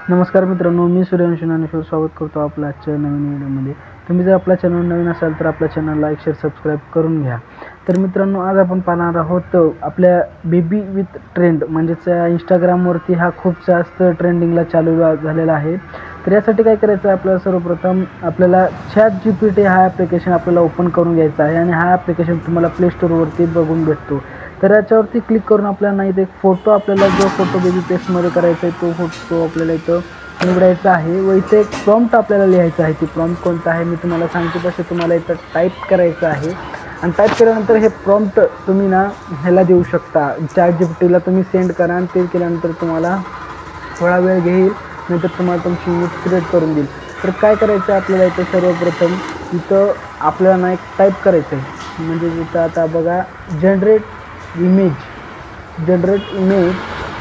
नमस्कार मित्रांनो, मी सूर्यवंशी ज्ञानेश्वर स्वागत करतो आपल्या आजच्या नवीन व्हिडिओमध्ये. तुम्ही जर आपल्या चॅनल नवीन असाल तर आपल्या चॅनल लाईक शेअर सबस्क्राईब करून घ्या. तर मित्रांनो, आज आपण पाहणार आहोत आपल्या बेबी विथ ट्रेंड म्हणजेच इंस्टाग्रामवरती हा खूप जास्त ट्रेंडिंगला चालू झालेला आहे. तर यासाठी काय करायचं आहे, आपल्याला सर्वप्रथम आपल्याला ChatGPT हा ॲप्लिकेशन आपल्याला ओपन करून घ्यायचा आहे आणि हा ॲप्लिकेशन तुम्हाला प्ले स्टोअरवरती बघून भेटतो. तर याच्यावरती क्लिक करून आपल्याला नाही एक फोटो, आपल्याला जो फोटो बेबी पेस्टमध्ये करायचा आहे तो फोटो आपल्याला इथं निवडायचा आहे व इथे एक प्रॉम्प्ट आपल्याला लिहायचा आहे. ती प्रॉम्प्ट कोणता आहे मी तुम्हाला सांगतो. तसे तुम्हाला इथं टाईप करायचं आहे आणि टाईप केल्यानंतर हे प्रॉम्प्ट तुम्ही ना ह्याला देऊ शकता. ChatGPTला तुम्ही सेंड करा आणि ते केल्यानंतर तुम्हाला थोडा वेळ घेईल, नंतर तुम्हाला तुमची इमेज क्रिएट करून देईल. तर काय करायचं आहे आपल्याला इथं, सर्वप्रथम इथं आपल्याला ना एक टाईप करायचं आहे. म्हणजे इथं आता बघा, generate image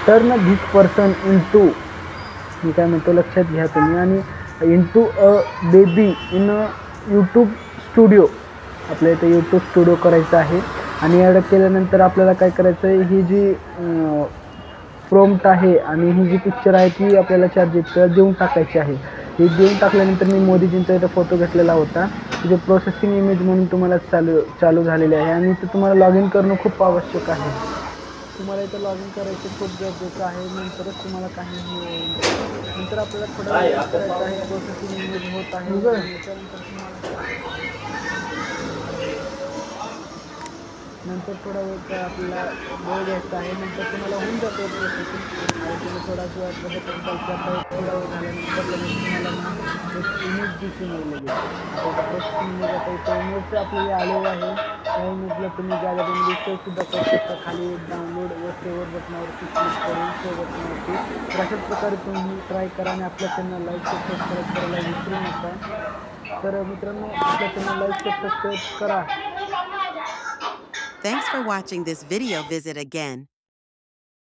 turn this person into, मी काय म्हणतो लक्षात घ्या तुम्ही, आणि into a baby in YouTube studio. आपल्या इथं यूट्यूब स्टुडिओ करायचं आहे. आणि ॲड केल्यानंतर आपल्याला काय करायचं आहे, ही जी प्रॉम्प्ट आहे आणि ही जी पिक्चर आहे ती आपल्याला ChatGPTला देऊन टाकायची आहे. हे देऊन टाकल्यानंतर मी मोदीजींचा इथं फोटो घेतलेला होता, तिथे प्रोसेसिंग इमेज म्हणून तुम्हाला चालू झालेले आहे. आणि इथं तुम्हाला लॉग इन करणं खूप आवश्यक आहे. तुम्हाला इथं लॉग इन करायचं खूप गरजेचं आहे, नंतरच तुम्हाला काहीही होईल. नंतर आपल्याला थोडा वेळ करायचं आहे, प्रोसेसिंग इमेज होत आहे. त्यानंतर थोडा वेळ आपल्याला वेळ घ्यायचा आहे. नंतर तुम्हाला होऊन जातो प्रोसेसिंग आणि तुम्ही थोडा वेळ बघत असाल तर थोडा वेळ झाल्यानंतर तुम्हाला ना एक इमेज दिसून येईल लगेच. आता प्रोसेसिंग इमेज, आता इथं इमेज आपल्याला आलेलं आहे. त्या इमेजला तुम्ही गॅलरीमध्ये सेव्हसुद्धा करू शकता. खाली डाउनलोड व सेव्हर बटनावरती क्लिक करून सेव्ह बटनावरती. तर अशाच प्रकारे तुम्ही ट्राय करा आणि आपल्या चॅनल लाईक सबस्क्राईब करायला विसरू नका. तर मित्रांनो, आपल्या चॅनल लाईक सबस्क्राईब करा. Thanks for watching this video. Visit again.